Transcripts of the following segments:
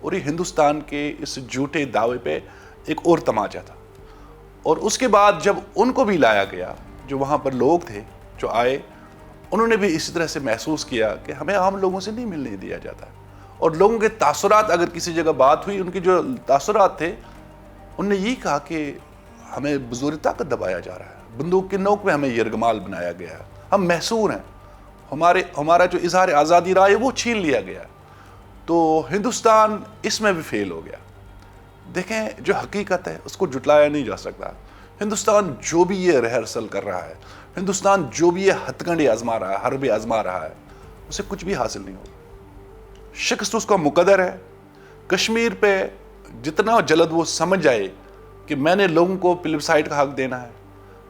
اور یہ ہندوستان کے اس جھوٹے دعوے پہ ایک اور تماچا تھا. اور اس کے بعد جب ان کو بھی لایا گیا, جو وہاں پر لوگ تھے جو آئے, انہوں نے بھی اسی طرح سے محسوس کیا کہ ہمیں عام لوگوں سے نہیں ملنے دیا جاتا. اور لوگوں کے تاثرات, اگر کسی جگہ بات ہوئی, ان کے جو تاثرات تھے, انہوں نے یہی کہا کہ ہمیں بزور طاقت دبایا جا رہا ہے, بندوق کی نوک میں ہمیں یرغمال بنایا گیا ہے, ہم محصور ہیں, ہمارا جو اظہار آزادی رائے وہ چھین لیا گیا. تو ہندوستان اس میں بھی فیل ہو گیا. دیکھیں, جو حقیقت ہے اس کو جھٹلایا نہیں جا سکتا. ہندوستان جو بھی یہ ریہرسل کر رہا ہے, ہندوستان جو بھی یہ ہتھ کنڈے آزما رہا ہے, حربیں آزما رہا ہے, اسے کچھ بھی حاصل نہیں ہوگا. شکست اس کا مقدر ہے. کشمیر پہ جتنا جلد وہ سمجھ جائے کہ میں نے لوگوں کو پلبسائٹ کا حق دینا ہے,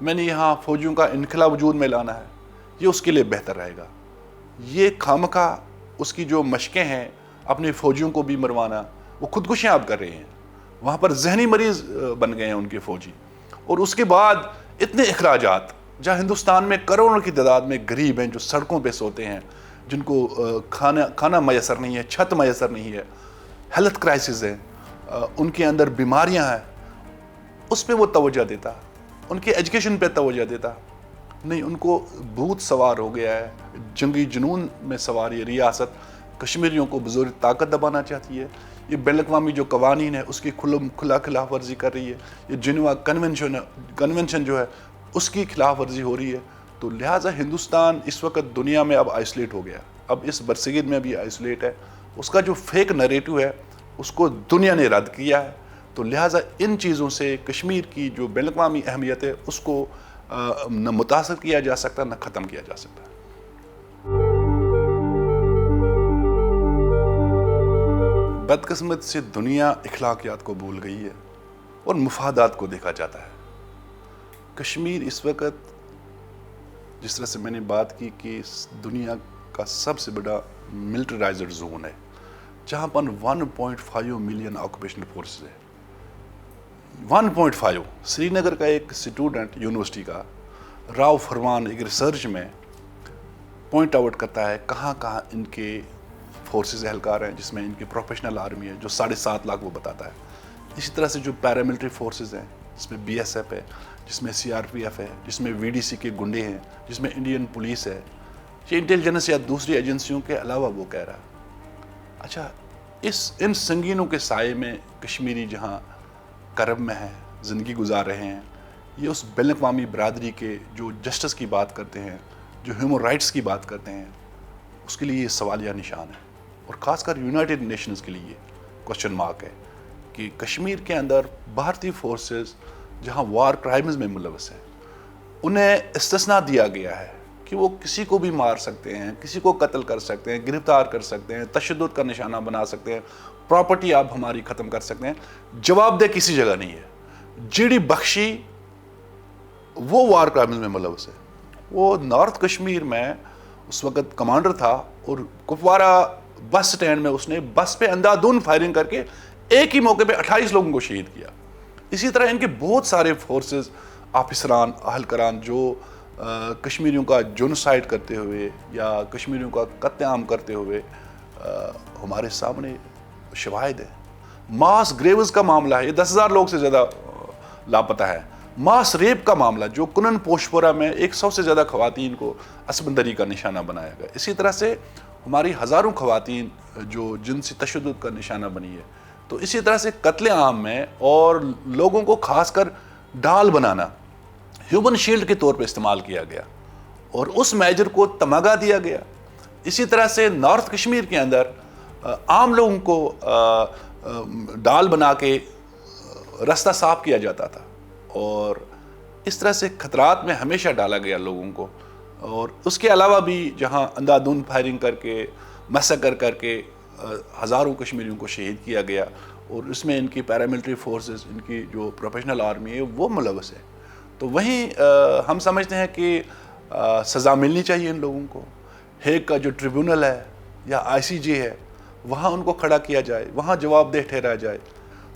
میں نے یہاں فوجیوں کا انخلا وجود میں لانا ہے, یہ اس کے لیے بہتر رہے گا. یہ خامخواہ اس کی جو مشقیں ہیں اپنے فوجیوں کو بھی مروانا, وہ خودکشیاں اب کر رہے ہیں. وہاں پر ذہنی مریض بن گئے ہیں ان کے فوجی. اور اس کے بعد اتنے اخراجات, جہاں ہندوستان میں کروڑوں کی تعداد میں غریب ہیں جو سڑکوں پہ سوتے ہیں, جن کو کھانا میسر نہیں ہے, چھت میسر نہیں ہے, ہیلتھ کرائسس ہیں, ان کے اندر بیماریاں ہیں, اس پہ وہ توجہ دیتا, ان کی ایجوکیشن پہ توجہ دیتا نہیں. ان کو بھوت سوار ہو گیا ہے, جنگی جنون میں سوار یہ ریاست کشمیریوں کو بزور طاقت دبانا چاہتی ہے. یہ بین الاقوامی جو قوانین ہے اس کی کھلا خلاف ورزی کر رہی ہے. یہ جنیوا کنونشن جو ہے اس کی خلاف ورزی ہو رہی ہے. تو لہٰذا ہندوستان اس وقت دنیا میں اب آئسولیٹ ہو گیا, اب اس برصغیر میں بھی آئسولیٹ ہے. اس کا جو فیک نریٹو ہے اس کو دنیا نے رد کیا ہے. تو لہٰذا ان چیزوں سے کشمیر کی جو بین الاقوامی اہمیت ہے اس کو نہ متاثر کیا جا سکتا, نہ ختم کیا جا سکتا. بدقسمت سے دنیا اخلاقیات کو بھول گئی ہے اور مفادات کو دیکھا جاتا ہے. کشمیر اس وقت, جس طرح سے میں نے بات کی کہ دنیا کا سب سے بڑا ملٹرائزڈ زون ہے, جہاں پر 1.5 ملین آکوپیشنل فورسز ہے. 1.5. سری نگر کا ایک اسٹوڈنٹ یونیورسٹی کا, راؤ فرمان, ایک ریسرچ میں پوائنٹ آؤٹ کرتا ہے کہاں کہاں ان کے فورسز اہلکار ہیں, جس میں ان کی پروفیشنل آرمی ہے جو 7.5 لاکھ وہ بتاتا ہے. اسی طرح سے جو پیراملٹری فورسز ہیں, جس میں BSF ہے, جس میں CRPF ہے, جس میں VDC کے گنڈے ہیں, جس میں انڈین پولیس ہے, یہ انٹیلیجنس یا دوسری ایجنسیوں کے علاوہ وہ کہہ رہا ہے. اچھا, ان سنگینوں کے سائے میں کشمیری جہاں کرب میں ہیں, زندگی گزار رہے ہیں, یہ اس بین الاقوامی برادری کے جو جسٹس کی بات کرتے ہیں, جو ہیومن رائٹس کی بات کرتے ہیں, اس کے لیے یہ سوالیہ نشان ہے. اور خاص کر یونائٹڈ نیشنز کے لیے کوشچن مارک ہے کہ کشمیر کے اندر بھارتی فورسز جہاں وار کرائمز میں ملوث ہیں, انہیں استثناء دیا گیا ہے کہ وہ کسی کو بھی مار سکتے ہیں, کسی کو قتل کر سکتے ہیں, گرفتار کر سکتے ہیں, تشدد کا نشانہ بنا سکتے ہیں, پراپرٹی آپ ہماری ختم کر سکتے ہیں. جواب دہ کسی جگہ نہیں ہے. GD بخشی وہ وار کرائمز میں ملوث ہے. وہ نارتھ کشمیر میں اس وقت کمانڈر تھا, اور کپوارہ بس سٹینڈ میں اس نے بس پہ اندھادھند فائرنگ کر کے ایک ہی موقع پہ 28 لوگوں کو شہید کیا. اسی طرح ان کے بہت سارے فورسز, آفیسران, اہلکاران جو کشمیریوں کا جونوسائڈ کرتے ہوئے یا کشمیریوں کا قتل عام کرتے ہوئے ہمارے سامنے شواہد ہیں. ماس گریوز کا معاملہ ہے, یہ 10,000 لوگ سے زیادہ لاپتہ ہے. ماس ریپ کا معاملہ جو کنن پوشپورہ میں 100 سے زیادہ خواتین کو اسبندری کا نشانہ بنایا گیا. اسی طرح سے ہماری ہزاروں خواتین جو جنسی تشدد کا نشانہ بنی ہے. تو اسی طرح سے قتل عام میں اور لوگوں کو خاص کر ڈال بنانا ہیومن شیلڈ کے طور پہ استعمال کیا گیا, اور اس میجر کو تمغہ دیا گیا. اسی طرح سے نارتھ کشمیر کے اندر عام لوگوں کو ڈال بنا کے راستہ صاف کیا جاتا تھا, اور اس طرح سے خطرات میں ہمیشہ ڈالا گیا لوگوں کو. اور اس کے علاوہ بھی جہاں اندھادھند فائرنگ کر کے, میسیکر کر کے ہزاروں کشمیریوں کو شہید کیا گیا, اور اس میں ان کی پیراملٹری فورسز, ان کی جو پروفیشنل آرمی ہے وہ ملوث ہے. تو وہیں ہم سمجھتے ہیں کہ سزا ملنی چاہیے ان لوگوں کو. ہیگ کا جو ٹریبیونل ہے یا ICJ ہے, وہاں ان کو کھڑا کیا جائے, وہاں جواب دہ ٹھہرایا جائے.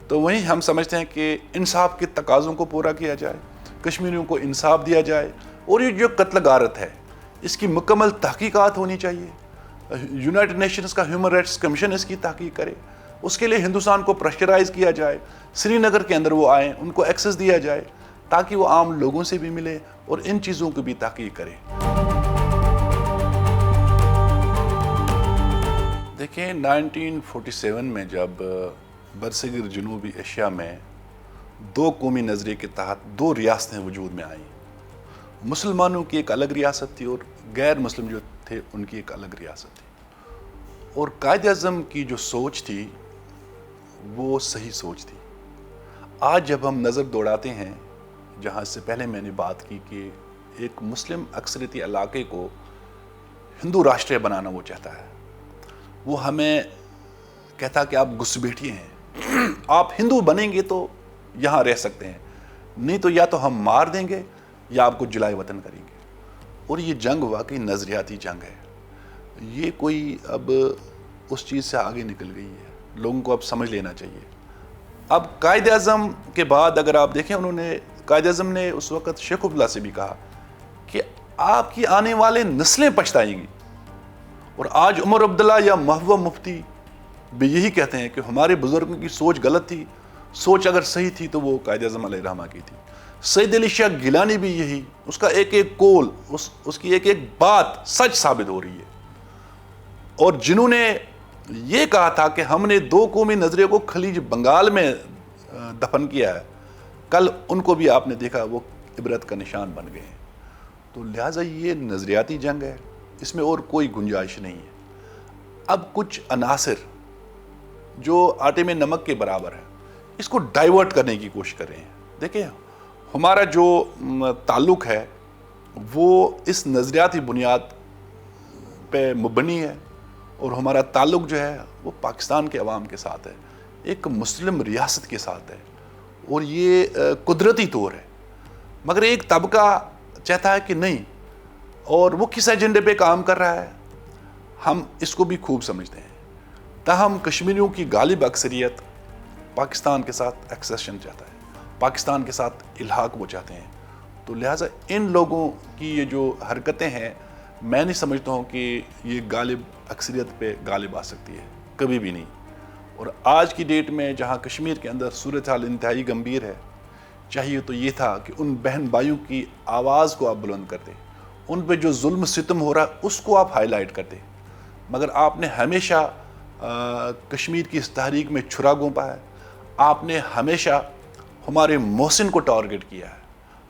تو وہیں ہم سمجھتے ہیں کہ انصاف کے تقاضوں کو پورا کیا جائے, کشمیریوں کو انصاف دیا جائے, اور یہ جو قتل غارت ہے اس کی مکمل تحقیقات ہونی چاہیے. یونائٹڈ نیشنز کا ہیومن رائٹس کمیشن اس کی تحقیق کرے, اس کے لیے ہندوستان کو پریشرائز کیا جائے، سری نگر کے اندر وہ آئیں، ان کو ایکسس دیا جائے تاکہ وہ عام لوگوں سے بھی ملے اور ان چیزوں کو بھی تحقیق کرے۔ دیکھیں 1947 میں جب برصغیر جنوبی ایشیا میں دو قومی نظریے کے تحت دو ریاستیں وجود میں آئیں، مسلمانوں کی ایک الگ ریاست تھی اور غیر مسلم جو تھے ان کی ایک الگ ریاست تھی، اور قائد اعظم کی جو سوچ تھی وہ صحیح سوچ تھی۔ آج جب ہم نظر دوڑاتے ہیں، جہاں اس سے پہلے میں نے بات کی کہ ایک مسلم اکثریتی علاقے کو ہندو راشٹریہ بنانا وہ چاہتا ہے، وہ ہمیں کہتا کہ آپ گھسپیٹھیے ہیں، آپ ہندو بنیں گے تو یہاں رہ سکتے ہیں، نہیں تو یا تو ہم مار دیں گے یا آپ کو جلائے وطن کریں گے۔ اور یہ جنگ واقعی نظریاتی جنگ ہے، یہ کوئی اب اس چیز سے آگے نکل گئی ہے، لوگوں کو اب سمجھ لینا چاہیے۔ اب قائد اعظم کے بعد اگر آپ دیکھیں، قائد اعظم نے اس وقت شیخ عبداللہ سے بھی کہا کہ آپ کی آنے والے نسلیں پچھتائیں گی، اور آج عمر عبداللہ یا محبوبہ مفتی بھی یہی کہتے ہیں کہ ہمارے بزرگوں کی سوچ غلط تھی، سوچ اگر صحیح تھی تو وہ قائد اعظم علیہ الرحمہ کی تھی۔ سید علی شاہ گیلانی بھی یہی، اس کا ایک ایک قول، اس کی ایک ایک بات سچ ثابت ہو رہی ہے۔ اور جنہوں نے یہ کہا تھا کہ ہم نے دو قومی نظریے کو خلیج بنگال میں دفن کیا ہے، کل ان کو بھی آپ نے دیکھا وہ عبرت کا نشان بن گئے ہیں۔ تو لہٰذا یہ نظریاتی جنگ ہے، اس میں اور کوئی گنجائش نہیں ہے۔ اب کچھ عناصر جو آٹے میں نمک کے برابر ہے، اس کو ڈائیورٹ کرنے کی کوشش کر رہے ہیں۔ دیکھیں ہمارا جو تعلق ہے وہ اس نظریاتی بنیاد پہ مبنی ہے، اور ہمارا تعلق جو ہے وہ پاکستان کے عوام کے ساتھ ہے، ایک مسلم ریاست کے ساتھ ہے، اور یہ قدرتی طور ہے۔ مگر ایک طبقہ چاہتا ہے کہ نہیں، اور وہ کس ایجنڈے پہ کام کر رہا ہے ہم اس کو بھی خوب سمجھتے ہیں۔ تاہم کشمیریوں کی غالب اکثریت پاکستان کے ساتھ ایکسیشن چاہتا ہے، پاکستان کے ساتھ الحاق وہ چاہتے ہیں۔ تو لہٰذا ان لوگوں کی یہ جو حرکتیں ہیں، میں نہیں سمجھتا ہوں کہ یہ غالب اکثریت پہ غالب آ سکتی ہے، کبھی بھی نہیں۔ اور آج کی ڈیٹ میں جہاں کشمیر کے اندر صورتحال انتہائی گمبھیر ہے، چاہیے تو یہ تھا کہ ان بہن بھائیوں کی آواز کو آپ بلند کر دیں، ان پہ جو ظلم ستم ہو رہا ہے اس کو آپ ہائی لائٹ کر دیں۔ مگر آپ نے ہمیشہ کشمیر کی اس تحریک میں چھرا گھونپا ہے، آپ نے ہمیشہ ہمارے محسن کو ٹارگٹ کیا ہے،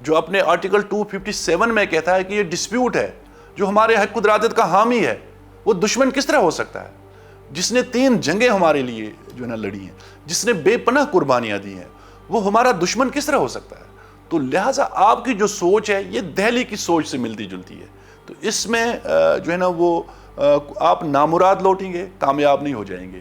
جو اپنے آرٹیکل 257 میں کہتا ہے کہ یہ ڈسپیوٹ ہے، جو ہمارے حق قدراتت کا حامی ہے، وہ دشمن کس طرح ہو سکتا ہے؟ جس نے 3 جنگیں ہمارے لیے جو ہے نا لڑی ہیں، جس نے بے پناہ قربانیاں دی ہیں، وہ ہمارا دشمن کس طرح ہو سکتا ہے؟ تو لہٰذا آپ کی جو سوچ ہے یہ دہلی کی سوچ سے ملتی جلتی ہے، تو اس میں جو ہے نا وہ آپ نامراد لوٹیں گے، کامیاب نہیں ہو جائیں گے۔